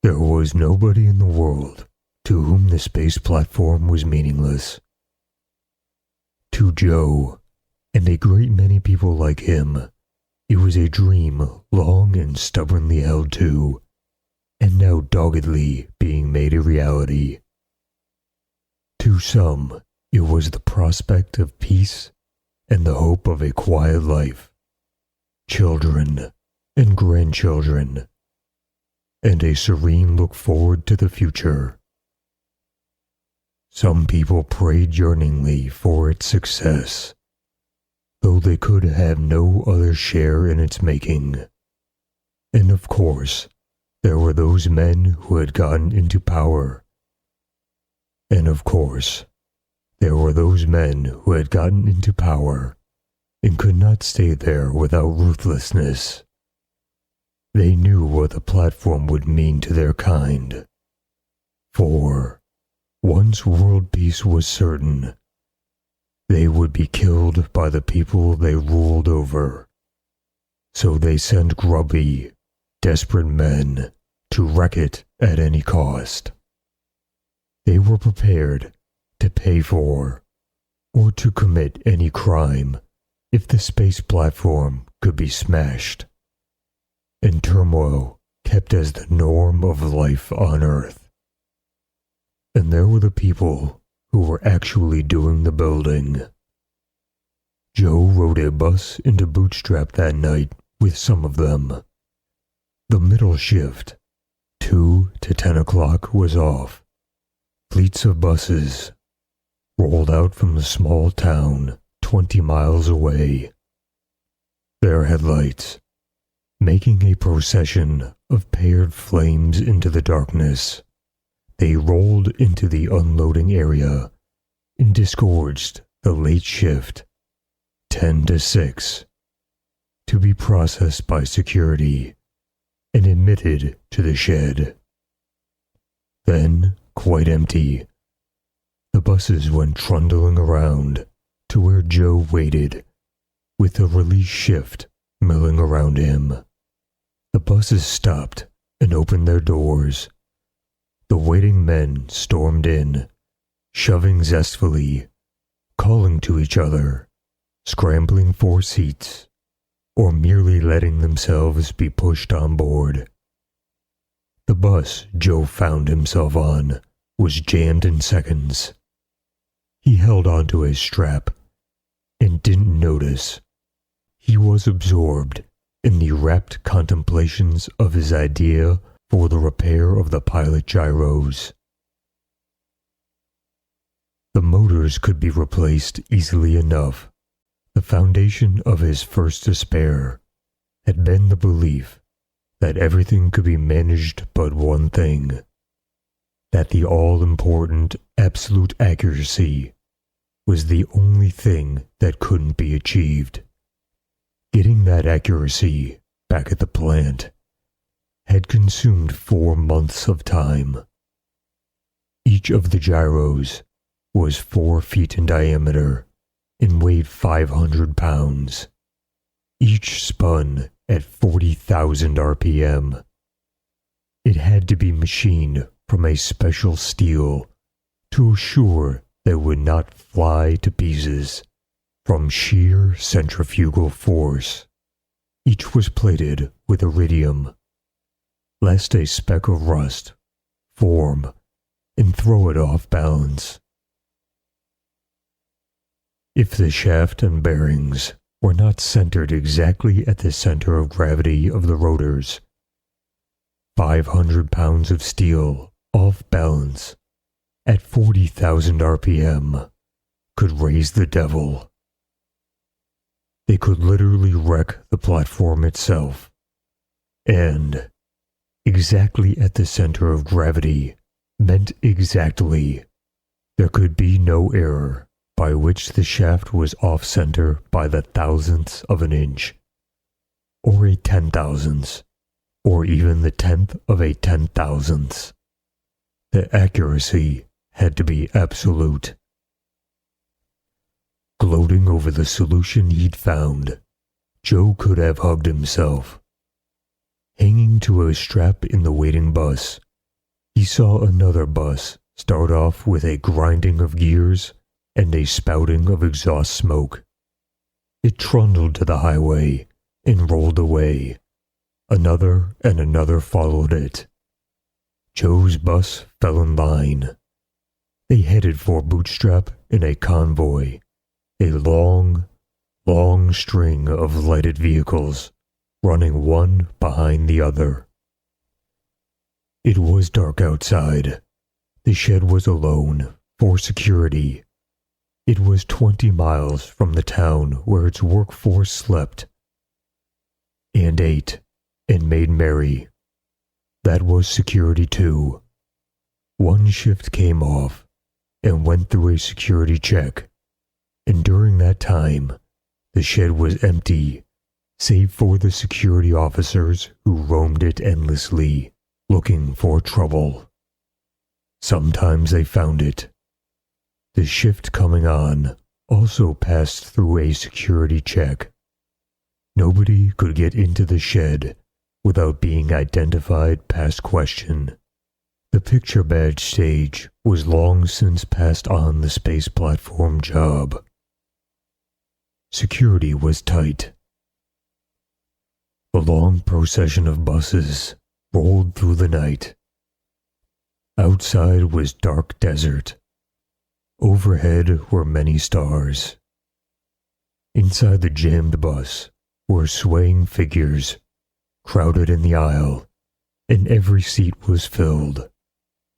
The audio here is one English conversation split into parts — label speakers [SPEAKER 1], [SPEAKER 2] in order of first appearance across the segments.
[SPEAKER 1] There was nobody in the world to whom the space platform was meaningless. To Joe, and a great many people like him, it was a dream long and stubbornly held to, and now doggedly being made a reality. To some, it was the prospect of peace and the hope of a quiet life, children and grandchildren, and a serene look forward to the future. Some people prayed yearningly for its success, though they could have no other share in its making. And of course, there were those men who had gotten into power. And of course, there were those men who had gotten into power and could not stay there without ruthlessness. They knew what the platform would mean to their kind. For, once world peace was certain, they would be killed by the people they ruled over. So they sent grubby, desperate men to wreck it at any cost. They were prepared to pay for or to commit any crime if the space platform could be smashed, and turmoil kept as the norm of life on Earth. And there were the people who were actually doing the building. Joe rode a bus into Bootstrap that night with some of them. The middle shift, 2 to 10 o'clock, was off. Fleets of buses rolled out from the small town 20 miles away. Their headlights making a procession of paired flames into the darkness. They rolled into the unloading area and disgorged the late shift, 10 to 6, to be processed by security and admitted to the shed. Then, quite empty, the buses went trundling around to where Joe waited, with the release shift milling around him. The buses stopped and opened their doors. The waiting men stormed in, shoving zestfully, calling to each other, scrambling for seats, or merely letting themselves be pushed on board. The bus Joe found himself on was jammed in seconds. He held onto a strap and didn't notice. He was absorbed in the rapt contemplations of his idea for the repair of the pilot gyros. The motors could be replaced easily enough. The foundation of his first despair had been the belief that everything could be managed but one thing, that the all-important absolute accuracy was the only thing that couldn't be achieved. Getting that accuracy back at the plant had consumed 4 months of time. Each of the gyros was 4 feet in diameter and weighed 500 pounds, each spun at 40,000 RPM. It had to be machined from a special steel to assure that it would not fly to pieces from sheer centrifugal force. Each was plated with iridium, lest a speck of rust form and throw it off balance. If the shaft and bearings were not centered exactly at the center of gravity of the rotors, 500 pounds of steel off balance at 40,000 RPM could raise the devil. They could literally wreck the platform itself, and exactly at the center of gravity meant exactly. There could be no error by which the shaft was off-center by the thousandths of an inch, or a 10,000th, or even the 10th of a 10,000th. The accuracy had to be absolute. Gloating over the solution he'd found, Joe could have hugged himself. Hanging to a strap in the waiting bus He saw another bus start off with a grinding of gears and a spouting of exhaust smoke. It trundled to the highway and rolled away. Another and another followed it. Joe's bus fell in line. They headed for Bootstrap in a convoy, a long, long string of lighted vehicles, running one behind the other. It was dark outside. The shed was alone, for security. It was 20 miles from the town where its workforce slept, and ate, and made merry. That was security too. One shift came off, and went through a security check, and during that time, the shed was empty, save for the security officers who roamed it endlessly, looking for trouble. Sometimes they found it. The shift coming on also passed through a security check. Nobody could get into the shed without being identified past question. The picture badge stage was long since passed on the space platform job. Security was tight. The long procession of buses rolled through the night. Outside was dark desert. Overhead were many stars. Inside the jammed bus were swaying figures, crowded in the aisle, and every seat was filled.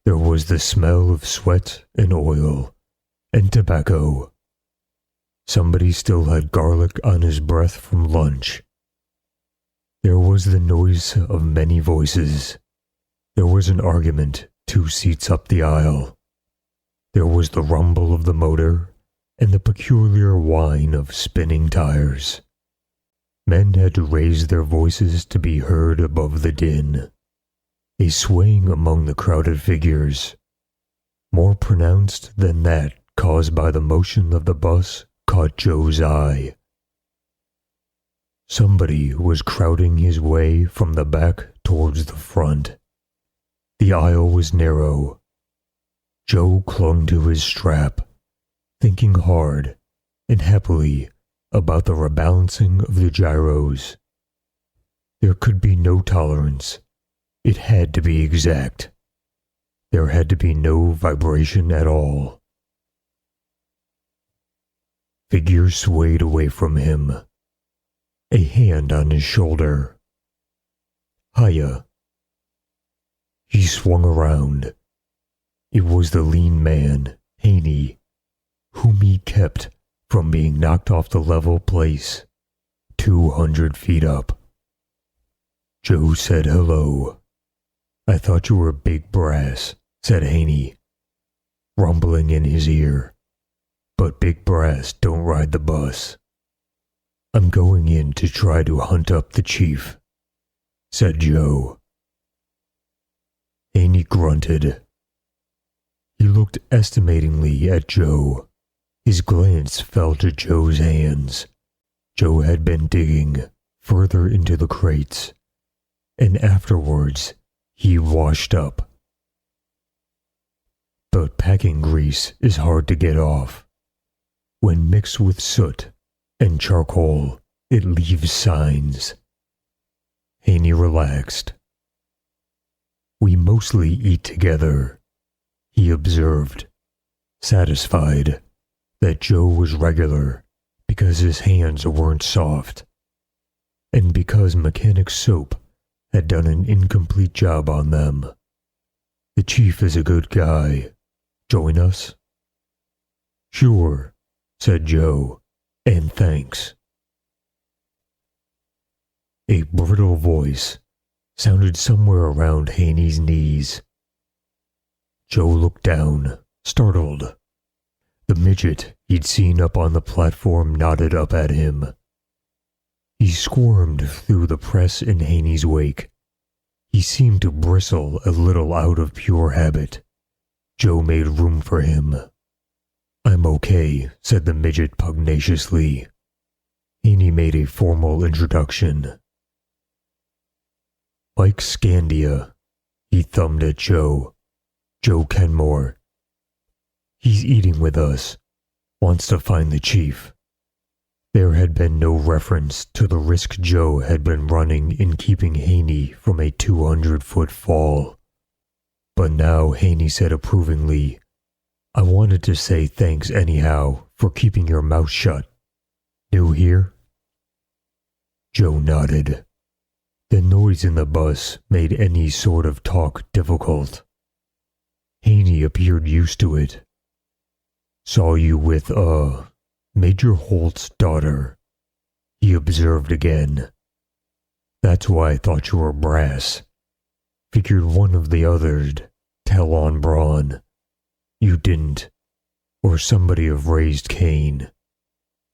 [SPEAKER 1] There was the smell of sweat and oil and tobacco. Somebody still had garlic on his breath from lunch. There was the noise of many voices. There was an argument 2 seats up the aisle. There was the rumble of the motor and the peculiar whine of spinning tires. Men had to raise their voices to be heard above the din. A swaying among the crowded figures, more pronounced than that caused by the motion of the bus, caught Joe's eye. Somebody was crowding his way from the back towards the front. The aisle was narrow. Joe clung to his strap, thinking hard and happily about the rebalancing of the gyros. There could be no tolerance. It had to be exact. There had to be no vibration at all. Figures swayed away from him. A hand on his shoulder. Hiya. He swung around. It was the lean man, Haney, whom he kept from being knocked off the level place, 200 feet up. Joe said hello. I thought you were Big Brass, said Haney, rumbling in his ear. But Big Brass don't ride the bus. I'm going in to try to hunt up the chief, said Joe. Haney grunted. He looked estimatingly at Joe. His glance fell to Joe's hands. Joe had been digging further into the crates, and afterwards he washed up. But packing grease is hard to get off. When mixed with soot and charcoal, it leaves signs. Haney relaxed. We mostly eat together, he observed, satisfied that Joe was regular because his hands weren't soft, and because mechanic soap had done an incomplete job on them. The chief is a good guy. Join us? Sure, said Joe, and thanks. A brittle voice sounded somewhere around Haney's knees. Joe looked down, startled. The midget he'd seen up on the platform nodded up at him. He squirmed through the press in Haney's wake. He seemed to bristle a little out of pure habit. Joe made room for him. I'm okay, said the midget pugnaciously. Haney made a formal introduction. Mike Scandia, he thumbed at Joe. Joe Kenmore. He's eating with us. Wants to find the chief. There had been no reference to the risk Joe had been running in keeping Haney from a 200-foot fall. But now Haney said approvingly, "I wanted to say thanks anyhow for keeping your mouth shut. New here?" Joe nodded. The noise in the bus made any sort of talk difficult. Haney appeared used to it. "Saw you with, Major Holt's daughter," he observed again. "That's why I thought you were brass. Figured one of the other'd tell on Braun. You didn't, or somebody of raised Cain.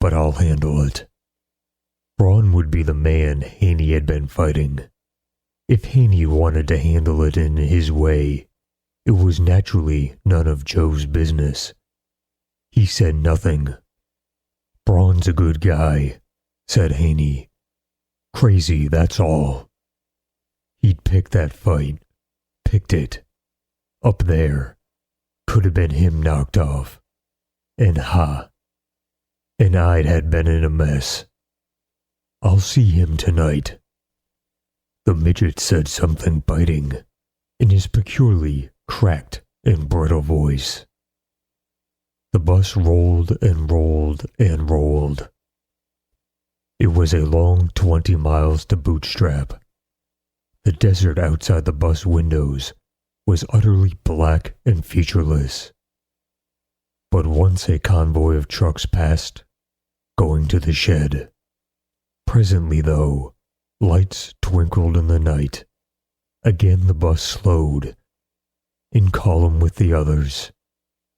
[SPEAKER 1] But I'll handle it." Braun would be the man Haney had been fighting. If Haney wanted to handle it in his way, it was naturally none of Joe's business. He said nothing. "Braun's a good guy," said Haney. "Crazy, that's all. He'd picked that fight. Picked it. Up there. Could have been him knocked off. And and I'd had been in a mess. I'll see him tonight." The midget said something biting in his peculiarly cracked and brittle voice. The bus rolled and rolled and rolled. It was a long 20 miles to Bootstrap. The desert outside the bus windows was utterly black and featureless. But once a convoy of trucks passed, going to the shed. Presently, though, lights twinkled in the night. Again the bus slowed, in column with the others.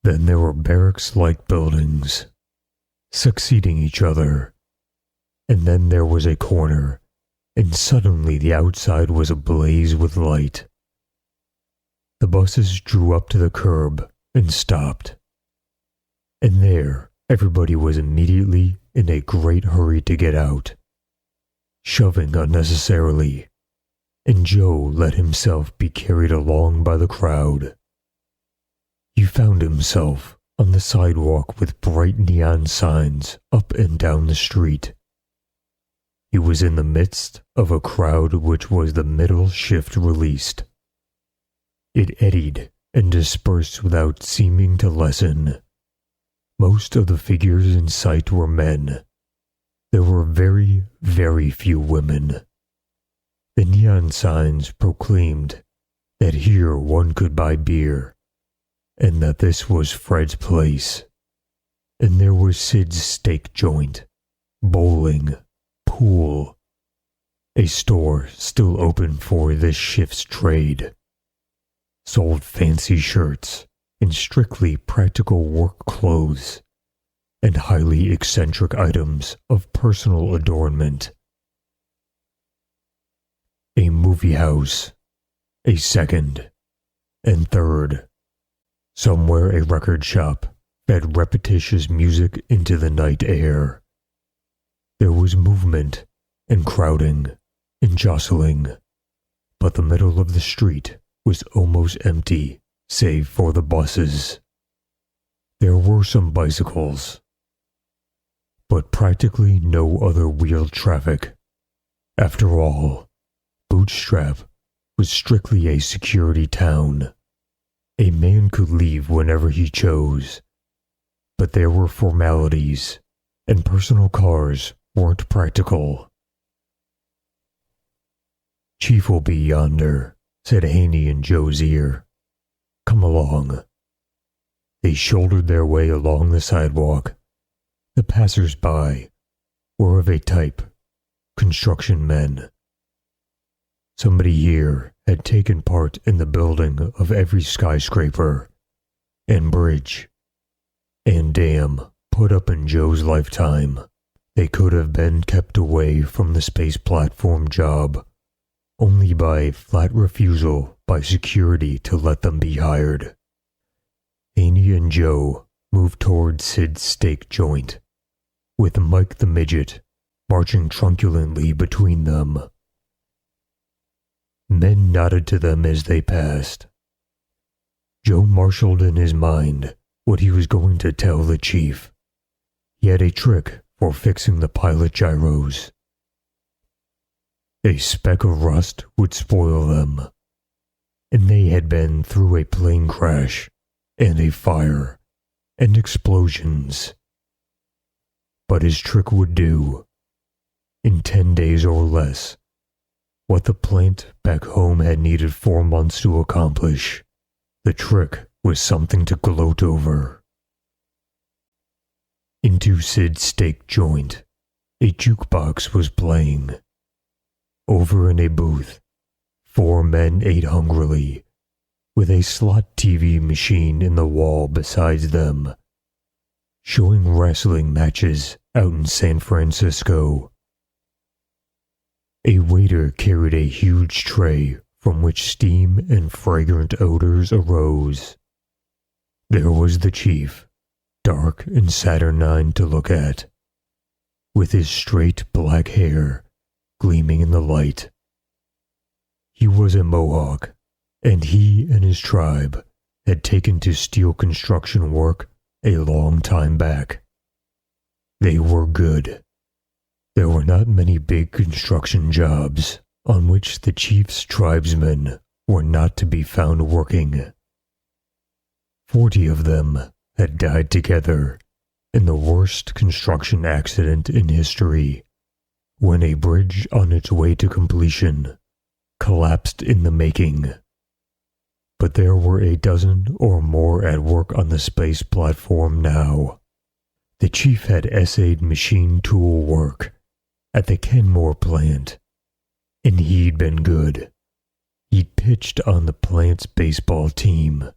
[SPEAKER 1] Then there were barracks-like buildings, succeeding each other. And then there was a corner, and suddenly the outside was ablaze with light. The buses drew up to the curb and stopped. And there everybody was immediately in a great hurry to get out, shoving unnecessarily, and Joe let himself be carried along by the crowd. He found himself on the sidewalk with bright neon signs up and down the street. He was in the midst of a crowd which was the middle shift released. It eddied and dispersed without seeming to lessen. Most of the figures in sight were men. There were very, very few women. The neon signs proclaimed that here one could buy beer, and that this was Fred's place. And there was Sid's steak joint, bowling, pool, a store still open for this shift's trade. Sold fancy shirts and strictly practical work clothes, and highly eccentric items of personal adornment. A movie house, a second, and third. Somewhere a record shop fed repetitious music into the night air. There was movement and crowding and jostling, but the middle of the street was almost empty save for the buses. There were some bicycles, but practically no other wheeled traffic. After all, Bootstrap was strictly a security town. A man could leave whenever he chose, but there were formalities, and personal cars weren't practical. "Chief will be yonder," said Haney in Joe's ear. "Come along." They shouldered their way along the sidewalk. The passers-by were of a type, construction men. Somebody here had taken part in the building of every skyscraper, and bridge, and dam put up in Joe's lifetime. They could have been kept away from the space platform job only by flat refusal by security to let them be hired. Haney and Joe moved toward Sid's steak joint, with Mike the midget marching truculently between them. Men nodded to them as they passed. Joe marshaled in his mind what he was going to tell the chief. He had a trick for fixing the pilot gyros. A speck of rust would spoil them, and they had been through a plane crash and a fire and explosions. But his trick would do, in 10 days or less, what the plant back home had needed 4 months to accomplish. The trick was something to gloat over. Into Sid's steak joint, a jukebox was playing. Over in a booth, 4 men ate hungrily, with a slot TV machine in the wall besides them, showing wrestling matches out in San Francisco. A waiter carried a huge tray from which steam and fragrant odors arose. There was the chief, dark and saturnine to look at, with his straight black hair gleaming in the light. He was a Mohawk, and he and his tribe had taken to steel construction work a long time back. They were good. There were not many big construction jobs on which the chief's tribesmen were not to be found working. 40 of them had died together in the worst construction accident in history, when a bridge on its way to completion collapsed in the making. But there were a dozen or more at work on the space platform now. The chief had essayed machine tool work at the Kenmore plant, and he'd been good. He'd pitched on the plant's baseball team,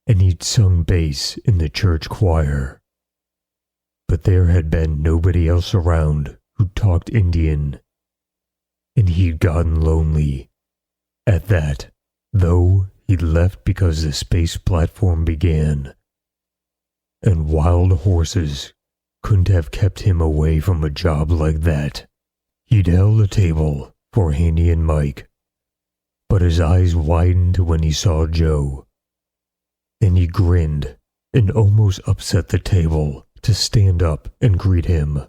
[SPEAKER 1] and he'd sung bass in the church choir. But there had been nobody else around who talked Indian, and he'd gotten lonely. At that, though, he'd left because the space platform began, and wild horses couldn't have kept him away from a job like that. He'd held a table for Haney and Mike, but his eyes widened when he saw Joe. Then he grinned and almost upset the table to stand up and greet him.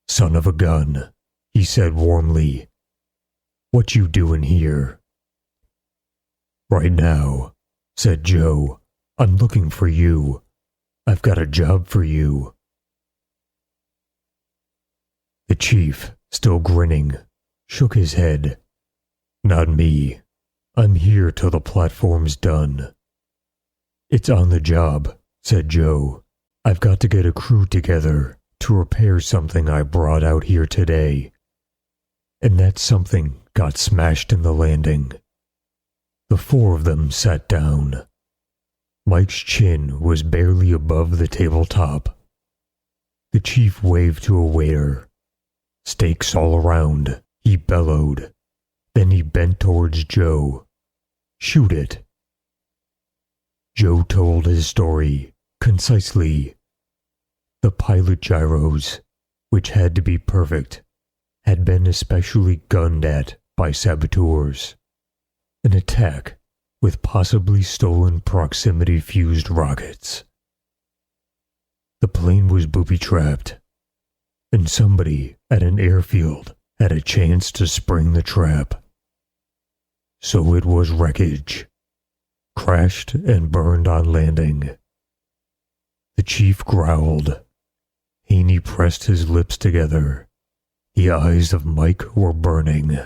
[SPEAKER 1] "Son of a gun," he said warmly. "What you doing here?" "Right now," said Joe, "I'm looking for you. I've got a job for you." The chief, still grinning, shook his head. "Not me. I'm here till the platform's done." "It's on the job," said Joe. "I've got to get a crew together to repair something I brought out here today. And that something got smashed in the landing." The 4 of them sat down. Mike's chin was barely above the tabletop. The chief waved to a waiter. "Steaks all around," he bellowed. Then he bent towards Joe. "Shoot it." Joe told his story, concisely. The pilot gyros, which had to be perfect, had been especially gunned at by saboteurs. An attack with possibly stolen proximity-fused rockets. The plane was booby-trapped, and somebody at an airfield had a chance to spring the trap. So it was wreckage, crashed and burned on landing. The chief growled. Haney pressed his lips together. The eyes of Mike were burning.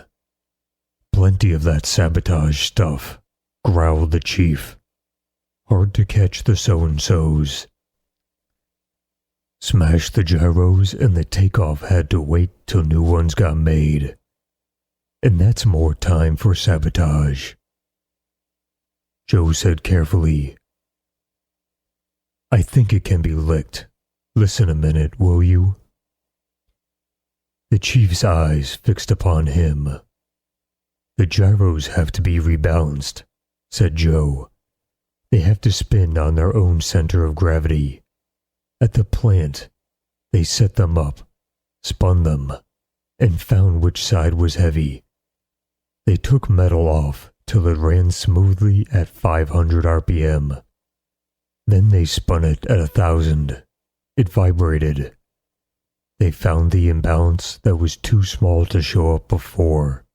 [SPEAKER 1] "Plenty of that sabotage stuff," growled the chief. "Hard to catch the so-and-sos. Smash the gyros and the takeoff had to wait till new ones got made. And that's more time for sabotage." Joe said carefully, "I think it can be licked. Listen a minute, will you?" The chief's eyes fixed upon him. "The gyros have to be rebalanced," said Joe. "They have to spin on their own center of gravity. At the plant, they set them up, spun them, and found which side was heavy. They took metal off till it ran smoothly at 500 RPM. Then they spun it at 1,000. It vibrated. They found the imbalance that was too small to show up before.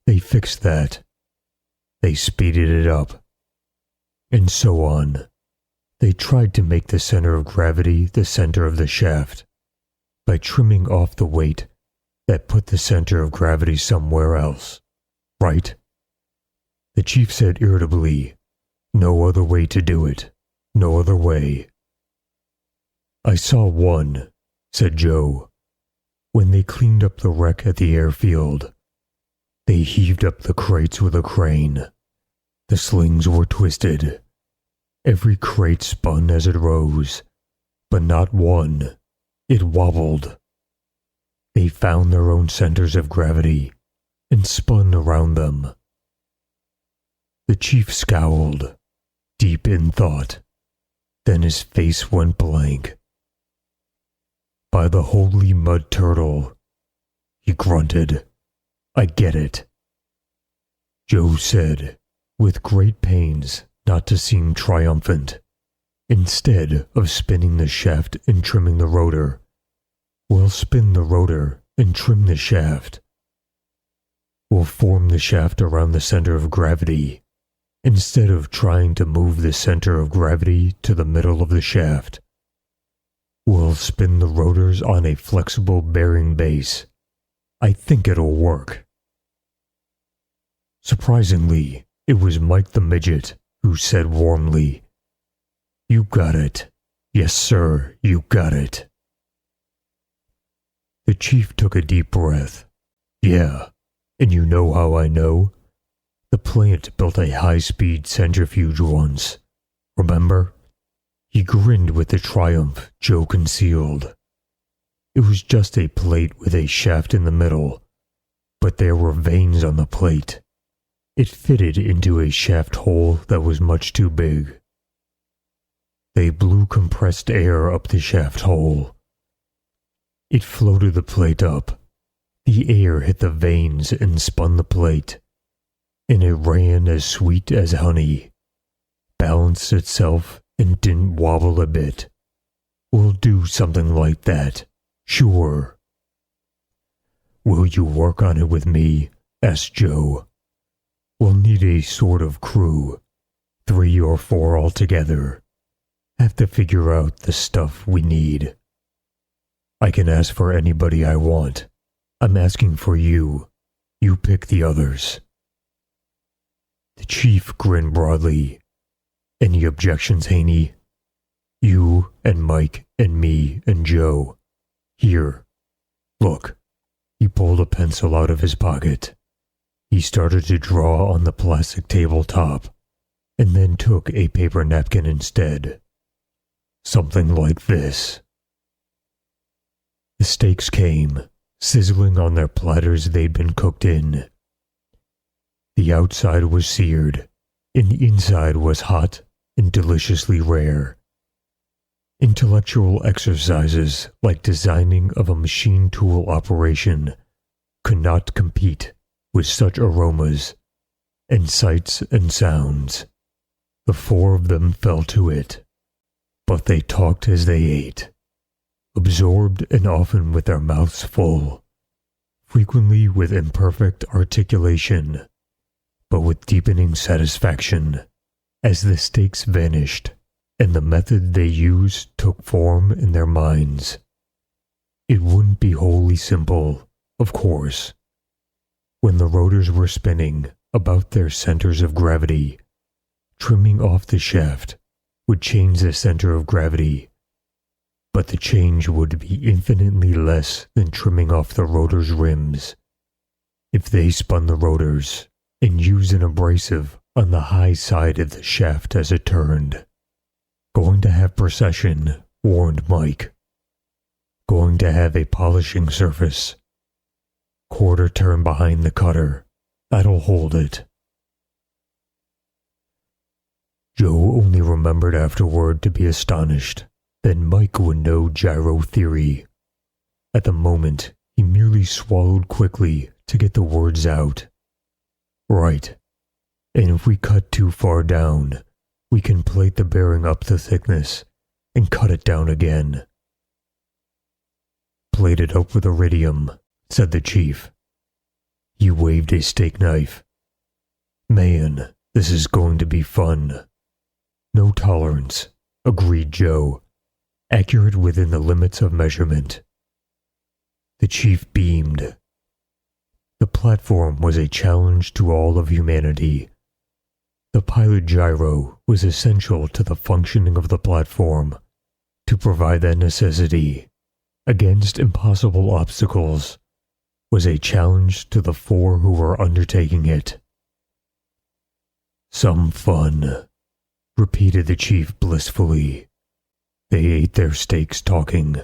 [SPEAKER 1] They fixed that. They speeded it up. And so on. They tried to make the center of gravity the center of the shaft by trimming off the weight that put the center of gravity somewhere else, right? The chief said irritably, "No other way to do it. No other way." "I saw one," said Joe. "When they cleaned up the wreck at the airfield, they heaved up the crates with a crane. The slings were twisted. Every crate spun as it rose, but not one. It wobbled. They found their own centers of gravity and spun around them." The chief scowled, deep in thought. Then his face went blank. "By the holy mud turtle," he grunted, "I get it." Joe said, with great pains not to seem triumphant, instead of spinning the shaft and trimming the rotor, "We'll spin the rotor and trim the shaft. We'll form the shaft around the center of gravity, instead of trying to move the center of gravity to the middle of the shaft. We'll spin the rotors on a flexible bearing base. I think it'll work." Surprisingly, it was Mike the Midget who said warmly, "You got it. Yes, sir, you got it." The chief took a deep breath. "Yeah, and you know how I know? The plant built a high-speed centrifuge once. Remember?" He grinned with the triumph Joe concealed. It was just a plate with a shaft in the middle, but there were vanes on the plate. It fitted into a shaft hole that was much too big. They blew compressed air up the shaft hole. It floated the plate up. The air hit the vanes and spun the plate, and it ran as sweet as honey, balanced itself and didn't wobble a bit. "We'll do something like that, sure." "Will you work on it with me?" asked Joe. "We'll need a sort of crew, 3 or 4 altogether. Have to figure out the stuff we need. I can ask for anybody I want. I'm asking for you. You pick the others." The chief grinned broadly. "Any objections, Haney? You and Mike and me and Joe. Here, look." He pulled a pencil out of his pocket. He started to draw on the plastic tabletop, and then took a paper napkin instead. "Something like this." The steaks came, sizzling on their platters they'd been cooked in. The outside was seared, and the inside was hot and deliciously rare. Intellectual exercises like designing of a machine tool operation could not compete with such aromas and sights and sounds. The 4 of them fell to it, but they talked as they ate, absorbed and often with their mouths full, frequently with imperfect articulation, but with deepening satisfaction as the steaks vanished and the method they used took form in their minds. It wouldn't be wholly simple, of course. When the rotors were spinning about their centers of gravity, trimming off the shaft would change the center of gravity, but the change would be infinitely less than trimming off the rotor's rims. If they spun the rotors and used an abrasive on the high side of the shaft as it turned. "Going to have precession," warned Mike. "Going to have a polishing surface. Quarter turn behind the cutter. That'll hold it." Joe only remembered afterward to be astonished that Mike would know gyro theory. At the moment, he merely swallowed quickly to get the words out. "Right. And if we cut too far down, we can plate the bearing up the thickness and cut it down again. Plate it up with iridium, said the chief. He waved a steak knife. Man, this is going to be fun. No tolerance, agreed Joe, accurate within the limits of measurement. The chief beamed. The platform was a challenge to all of humanity. The pilot gyro was essential to the functioning of the platform, to provide that necessity against impossible obstacles was a challenge to the four who were undertaking it. Some fun, repeated the chief blissfully. They ate their steaks talking.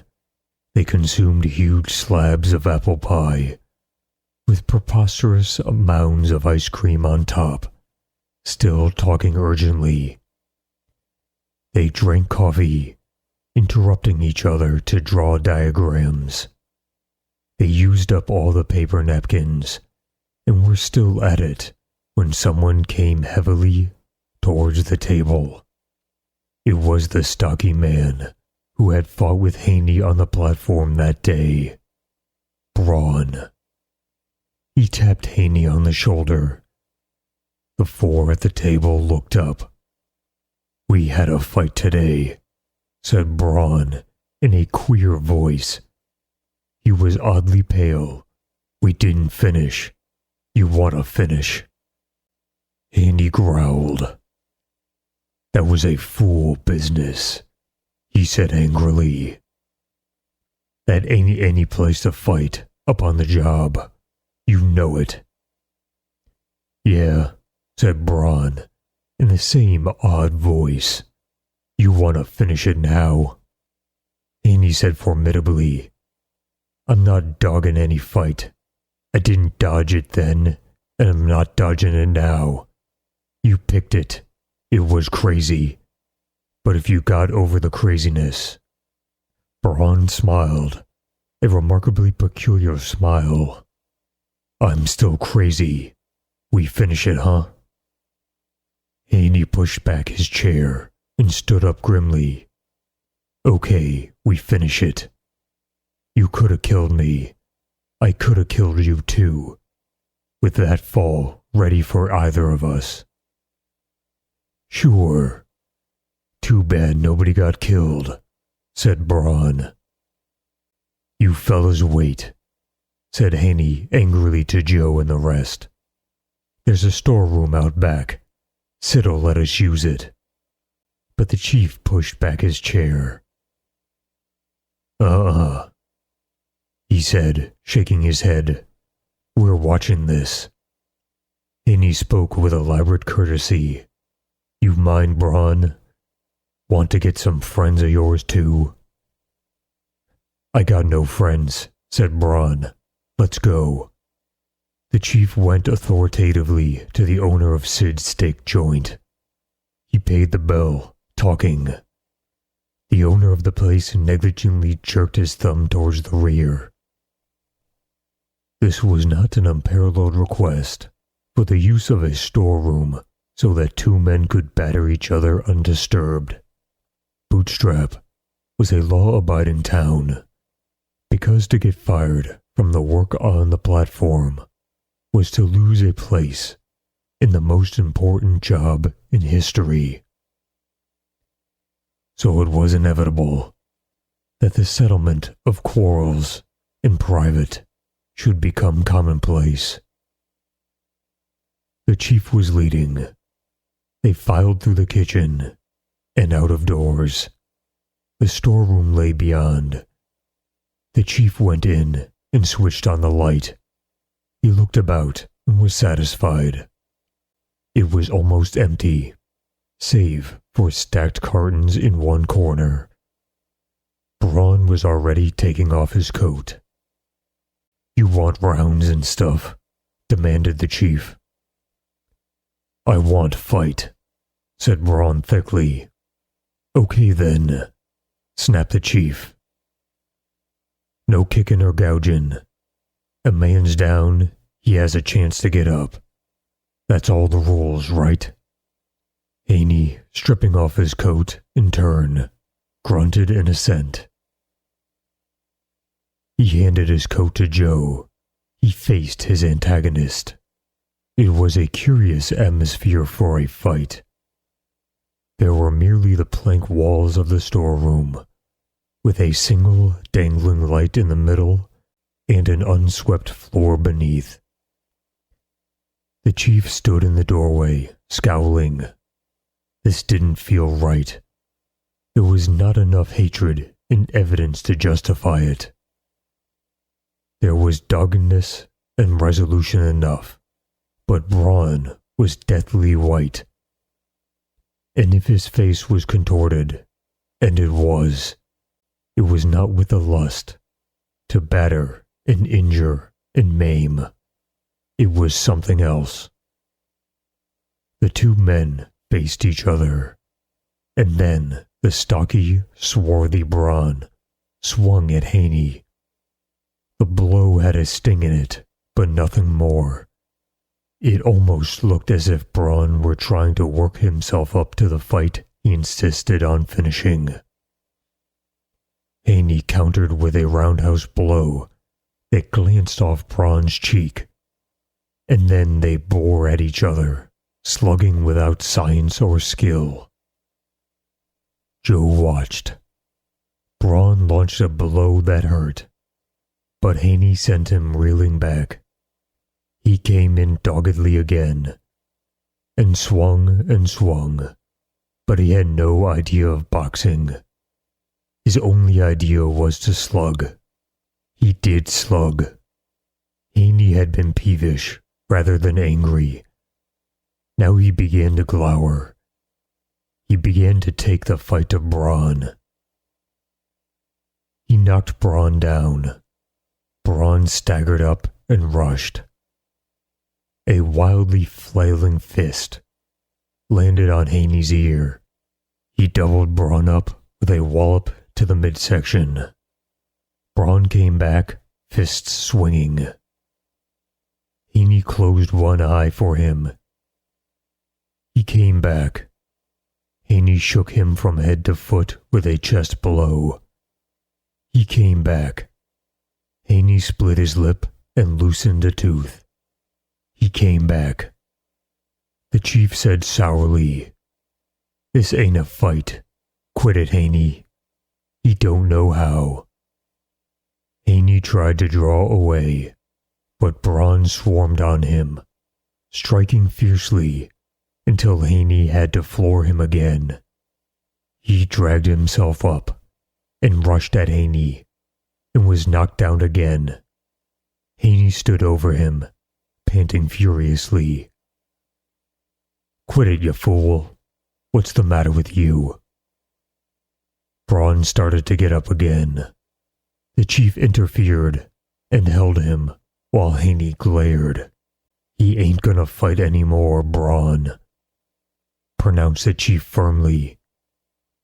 [SPEAKER 1] They consumed huge slabs of apple pie, with preposterous mounds of ice cream on top, still talking urgently. They drank coffee, interrupting each other to draw diagrams. They used up all the paper napkins, and were still at it when someone came heavily towards the table. It was the stocky man who had fought with Haney on the platform that day, Braun. He tapped Haney on the shoulder. The four at the table looked up. We had a fight today, said Braun in a queer voice. He was oddly pale. We didn't finish. You want to finish? Haney growled. That was a fool business, he said angrily. That ain't any place to fight up on the job. You know it. Yeah, said Braun in the same odd voice. You want to finish it now? Haney said formidably. I'm not dogging any fight. I didn't dodge it then, and I'm not dodging it now. You picked it. It was crazy. But if you got over the craziness... Braun smiled, a remarkably peculiar smile. I'm still crazy. We finish it, huh? Haney pushed back his chair and stood up grimly. Okay, we finish it. You could have killed me. I could have killed you too, with that fall ready for either of us. Sure. Too bad nobody got killed, said Braun. You fellas wait, said Haney angrily to Joe and the rest. There's a storeroom out back. Sid'll let us use it. But the chief pushed back his chair. He said, shaking his head. We're watching this. Haney spoke with elaborate courtesy. You mind, Braun? Want to get some friends of yours too? I got no friends, said Braun. Let's go. The chief went authoritatively to the owner of Sid's steak joint. He paid the bell, talking. The owner of the place negligently jerked his thumb towards the rear. This was not an unparalleled request for the use of a storeroom so that two men could batter each other undisturbed. Bootstrap was a law-abiding town, because to get fired from the work on the platform was to lose a place in the most important job in history. So it was inevitable that the settlement of quarrels in private should become commonplace. The chief was leading. They filed through the kitchen and out of doors. The storeroom lay beyond. The chief went in and switched on the light. He looked about and was satisfied. It was almost empty, save for stacked cartons in one corner. Braun was already taking off his coat. You want rounds and stuff? Demanded the chief. I want fight, said Braun thickly. Okay then, snapped the chief. No kicking or gouging. A man's down, he has a chance to get up. That's all the rules, right? Haney, stripping off his coat in turn, grunted in assent. He handed his coat to Joe. He faced his antagonist. It was a curious atmosphere for a fight. There were merely the plank walls of the storeroom, with a single dangling light in the middle and an unswept floor beneath. The chief stood in the doorway, scowling. This didn't feel right. There was not enough hatred and evidence to justify it. There was doggedness and resolution enough, but Braun was deathly white. And if his face was contorted, and it was not with the lust to batter and injure and maim. It was something else. The two men faced each other, and then the stocky, swarthy Braun swung at Haney. The blow had a sting in it, but nothing more. It almost looked as if Braun were trying to work himself up to the fight he insisted on finishing. Haney countered with a roundhouse blow that glanced off Braun's cheek, and then they bore at each other, slugging without science or skill. Joe watched. Braun launched a blow that hurt, but Haney sent him reeling back. He came in doggedly again, and swung, but he had no idea of boxing. His only idea was to slug. He did slug. Haney had been peevish rather than angry. Now he began to glower. He began to take the fight to Braun. He knocked Braun down. Braun staggered up and rushed. A wildly flailing fist landed on Haney's ear. He doubled Braun up with a wallop to the midsection. Braun came back, fists swinging. Haney closed one eye for him. He came back. Haney shook him from head to foot with a chest blow. He came back. Haney split his lip and loosened a tooth. He came back. The chief said sourly, "This ain't a fight. Quit it, Haney. He don't know how." Haney tried to draw away, but Braun swarmed on him, striking fiercely until Haney had to floor him again. He dragged himself up and rushed at Haney and was knocked down again. Haney stood over him, panting furiously. "Quit it, you fool. What's the matter with you?" Braun started to get up again. The chief interfered and held him while Haney glared. "He ain't gonna fight anymore, Braun," pronounced the chief firmly.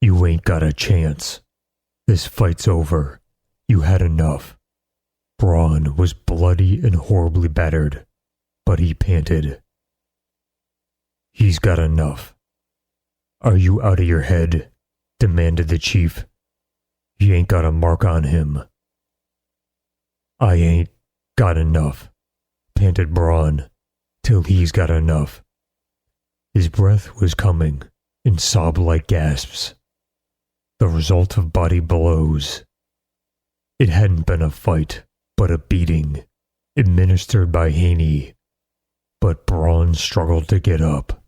[SPEAKER 1] "You ain't got a chance. This fight's over. You had enough." Braun was bloody and horribly battered, but he panted. "He's got enough." "Are you out of your head?" demanded the chief. "He ain't got a mark on him." "I ain't got enough," panted Braun, "till he's got enough." His breath was coming in sob-like gasps, the result of body blows. It hadn't been a fight, but a beating, administered by Haney, but Braun struggled to get up.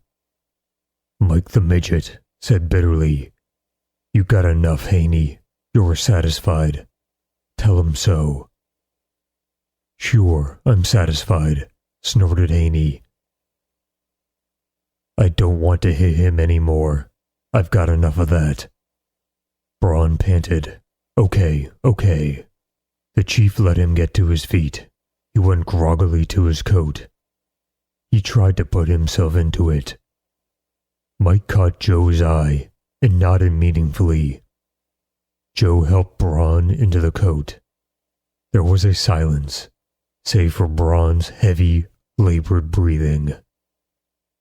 [SPEAKER 1] Mike the Midget said bitterly, "You got enough, Haney. You're satisfied. Tell him so." "Sure, I'm satisfied," snorted Haney. "I don't want to hit him anymore. I've got enough of that." Braun panted. Okay. The chief let him get to his feet. He went groggily to his coat. He tried to put himself into it. Mike caught Joe's eye and nodded meaningfully. Joe helped Braun into the coat. There was a silence, save for Braun's heavy, labored breathing.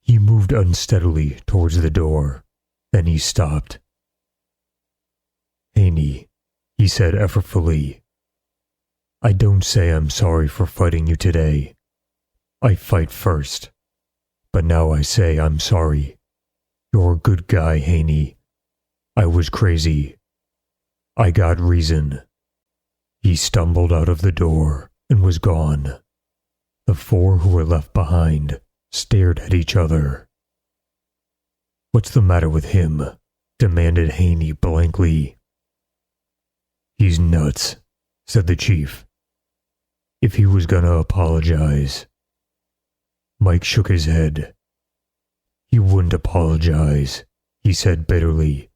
[SPEAKER 1] He moved unsteadily towards the door. Then he stopped. "Haney," he said effortfully, "I don't say I'm sorry for fighting you today. I fight first. But now I say I'm sorry. You're a good guy, Haney. I was crazy. I got reason." He stumbled out of the door and was gone. The four who were left behind stared at each other. "What's the matter with him?" demanded Haney blankly. "He's nuts," said the chief. "If he was gonna apologize." Mike shook his head. "He wouldn't apologize," he said bitterly,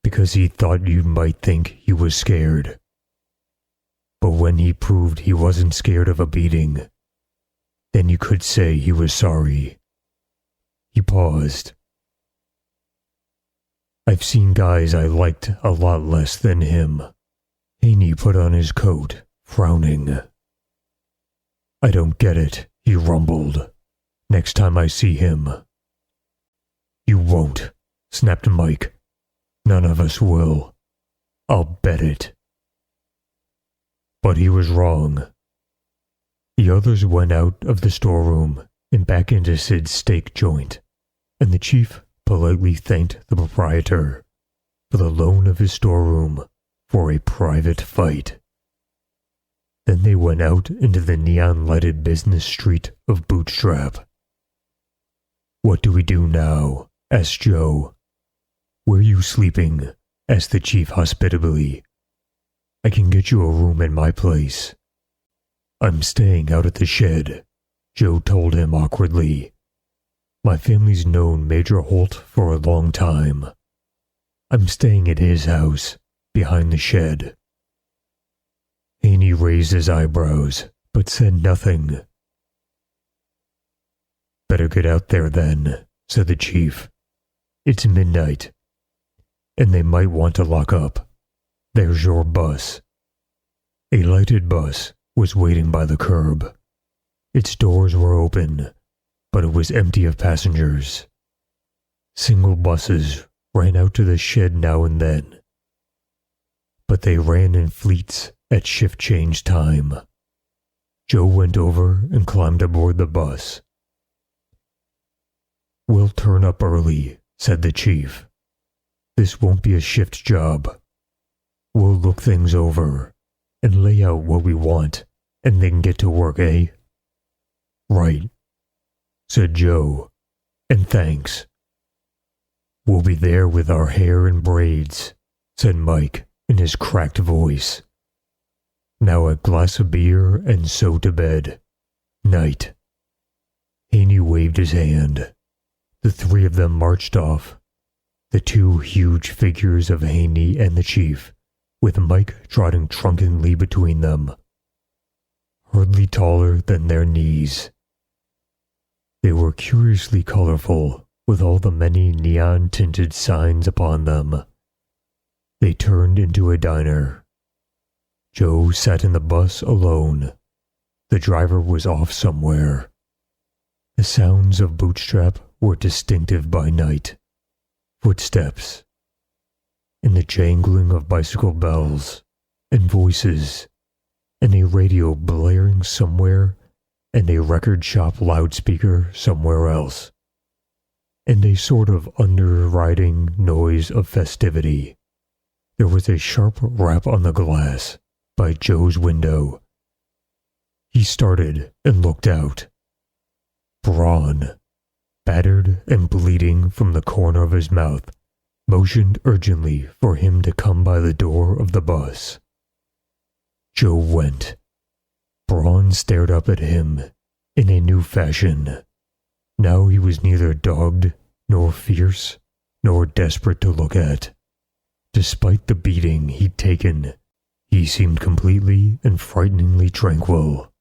[SPEAKER 1] "because he thought you might think he was scared. But when he proved he wasn't scared of a beating, then you could say he was sorry." He paused. "I've seen guys I liked a lot less than him." Haney put on his coat, frowning. "I don't get it," he rumbled. "Next time I see him." "You won't," snapped Mike. "None of us will. I'll bet it." But he was wrong. The others went out of the storeroom and back into Sid's steak joint, and the chief politely thanked the proprietor for the loan of his storeroom for a private fight. Then they went out into the neon-lighted business street of Bootstrap. "What do we do now?" asked Joe. "Where are you sleeping?" asked the chief hospitably. "I can get you a room in my place." "I'm staying out at the shed," Joe told him awkwardly. "My family's known Major Holt for a long time. I'm staying at his house, behind the shed." Haney raised his eyebrows, but said nothing. "Better get out there then," said the chief. "It's midnight, and they might want to lock up. There's your bus." A lighted bus was waiting by the curb. Its doors were open, but it was empty of passengers. Single buses ran out to the shed now and then, but they ran in fleets at shift change time. Joe went over and climbed aboard the bus. "We'll turn up early," said the chief. "This won't be a shift job. We'll look things over and lay out what we want and then get to work, eh?" "Right," said Joe, "and thanks." "We'll be there with our hair in braids," said Mike in his cracked voice. "Now a glass of beer and so to bed. Night." Haney waved his hand. The three of them marched off, the two huge figures of Haney and the chief, with Mike trotting drunkenly between them, hardly taller than their knees. They were curiously colorful, with all the many neon-tinted signs upon them. They turned into a diner. Joe sat in the bus alone. The driver was off somewhere. The sounds of Bootstrap were distinctive by night. Footsteps, and the jangling of bicycle bells, and voices, and a radio blaring somewhere, and a record shop loudspeaker somewhere else, and a sort of underriding noise of festivity. There was a sharp rap on the glass by Joe's window. He started and looked out. Braun, battered and bleeding from the corner of his mouth, motioned urgently for him to come by the door of the bus. Joe went. Braun stared up at him in a new fashion. Now he was neither dogged, nor fierce, nor desperate to look at. Despite the beating he'd taken, he seemed completely and frighteningly tranquil.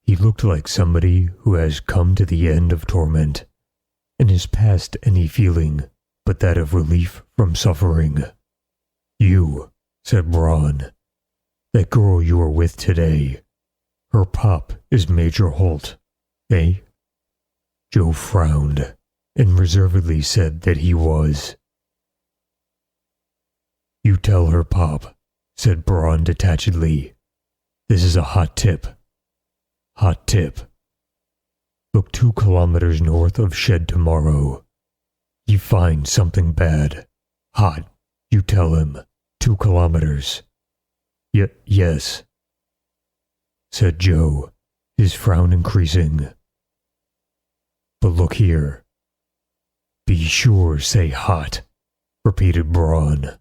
[SPEAKER 1] He looked like somebody who has come to the end of torment, and is past any feeling but that of relief from suffering. "You," said Braun, "that girl you were with today, her pop is Major Holt, eh?" Joe frowned and reservedly said that he was. "You tell her, Pop," said Braun detachedly. "This is a hot tip. Hot tip. Look 2 kilometers north of Shed tomorrow. You find something bad. Hot. You tell him. 2 kilometers. Yes," said Joe, his frown increasing. "But look here." "Be sure say hot," repeated Braun.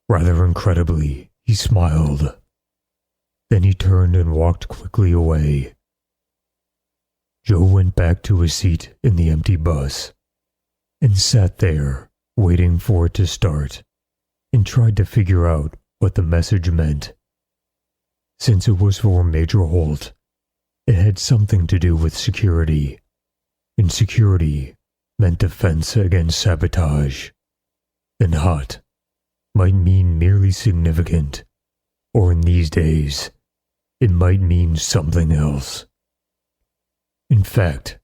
[SPEAKER 1] Rather incredibly, he smiled. Then he turned and walked quickly away. Joe went back to his seat in the empty bus and sat there, waiting for it to start, and tried to figure out what the message meant. Since it was for Major Holt, it had something to do with security, and security meant defense against sabotage. And hot might mean merely significant, or in these days, it might mean something else. In fact,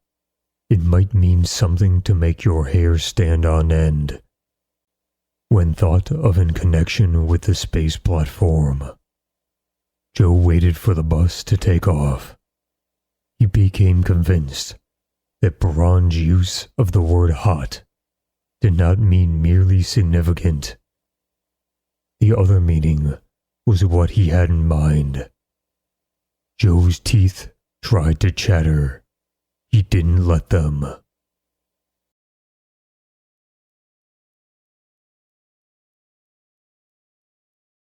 [SPEAKER 1] it might mean something to make your hair stand on end when thought of in connection with the space platform. Joe waited for the bus to take off. He became convinced that Braun's use of the word hot did not mean merely significant. The other meaning was what he had in mind. Joe's teeth tried to chatter. He didn't let them.